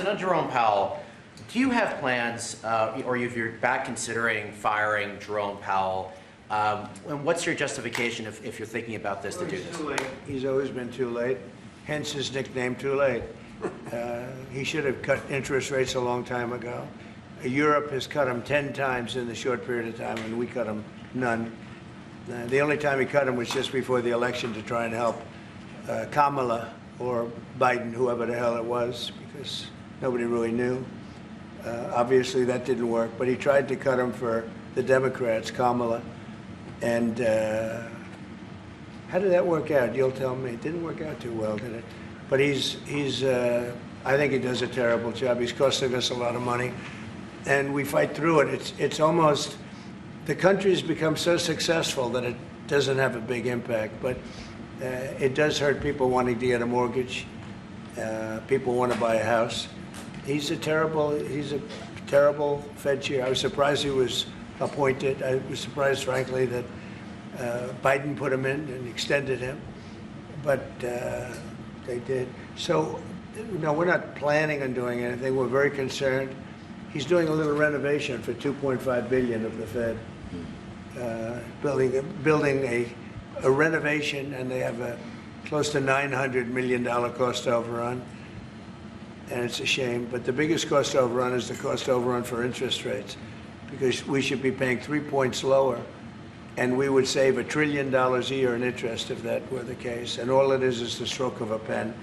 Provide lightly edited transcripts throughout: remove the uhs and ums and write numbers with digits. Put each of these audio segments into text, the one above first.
on Jerome Powell, do you have plans, or if you're back considering firing Jerome Powell, and what's your justification if you're thinking about this to do this? Too late. He's always been too late, hence his nickname, Too Late. He should have cut interest rates a long time ago. Europe has cut them 10 times in the short period of time, and we cut them none. The only time he cut them was just before the election to try and help Kamala or Biden, whoever the hell it was, because nobody really knew. Obviously, that didn't work, but he tried to cut them for the Democrats, Kamala. And how did that work out? You'll tell me. It didn't work out too well, did it? But I think he does a terrible job. He's costing us a lot of money, and we fight through it. It's almost, the country's become so successful that it doesn't have a big impact, but it does hurt people wanting to get a mortgage. People want to buy a house. He's a terrible Fed chair. I was surprised he was appointed. I was surprised, frankly, that Biden put him in and extended him, but they did. So, no, we're not planning on doing anything. We're very concerned. He's doing a little renovation for $2.5 billion of the Fed, building a renovation, and they have a close to $900 million cost overrun, and it's a shame. But the biggest cost overrun is the cost overrun for interest rates, because we should be paying 3 points lower, and we would save $1 trillion a year in interest if that were the case. And all it is the stroke of a pen.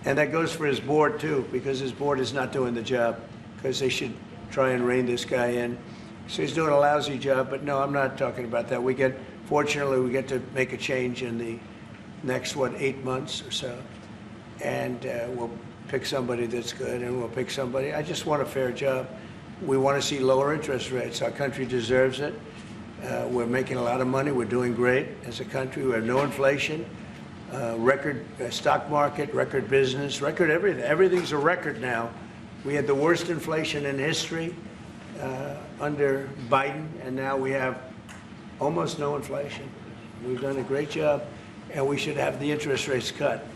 And that goes for his board, too, because his board is not doing the job, because they should try and rein this guy in. So he's doing a lousy job, but no, I'm not talking about that. Fortunately, we get to make a change in the next, 8 months or so. And we'll pick somebody that's good, and we'll pick somebody. I just want a fair job. We want to see lower interest rates. Our country deserves it. We're making a lot of money. We're doing great as a country. We have no inflation, record stock market, record business, record everything. Everything's a record now. We had the worst inflation in history under Biden, and now we have almost no inflation. We've done a great job, and we should have the interest rates cut.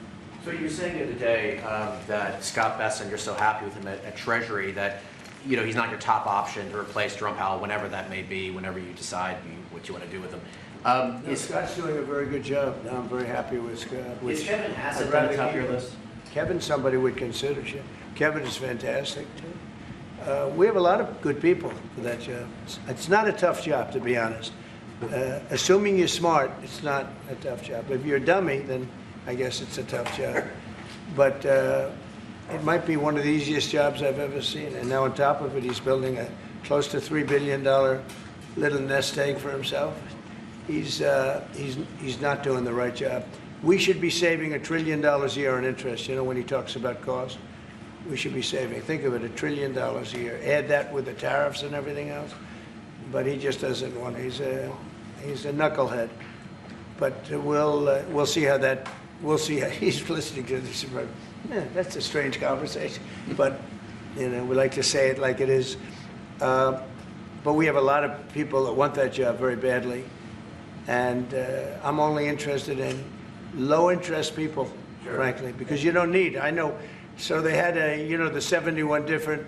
So you're saying here today that Scott Bessent, you're so happy with him at Treasury that he's not your top option to replace Jerome Powell, whenever that may be, whenever you decide what you want to do with him. Scott's doing a very good job. I'm very happy with Scott. Is Kevin Hassett on the top of your list? Kevin's somebody would consider. Kevin is fantastic, too. We have a lot of good people for that job. It's not a tough job, to be honest. Assuming you're smart, it's not a tough job. If you're a dummy, then I guess it's a tough job. But it might be one of the easiest jobs I've ever seen. And now on top of it, he's building a close to $3 billion little nest egg for himself. He's not doing the right job. We should be saving $1 trillion a year in interest. When he talks about cost, we should be saving. Think of it, $1 trillion a year. Add that with the tariffs and everything else. But he just doesn't want. He's a knucklehead. But we'll see how that. We'll see how he's listening to this. That's a strange conversation. But we like to say it like it is. But we have a lot of people that want that job very badly. And I'm only interested in low-interest people, frankly, because you don't need. I know. So they had the 71 different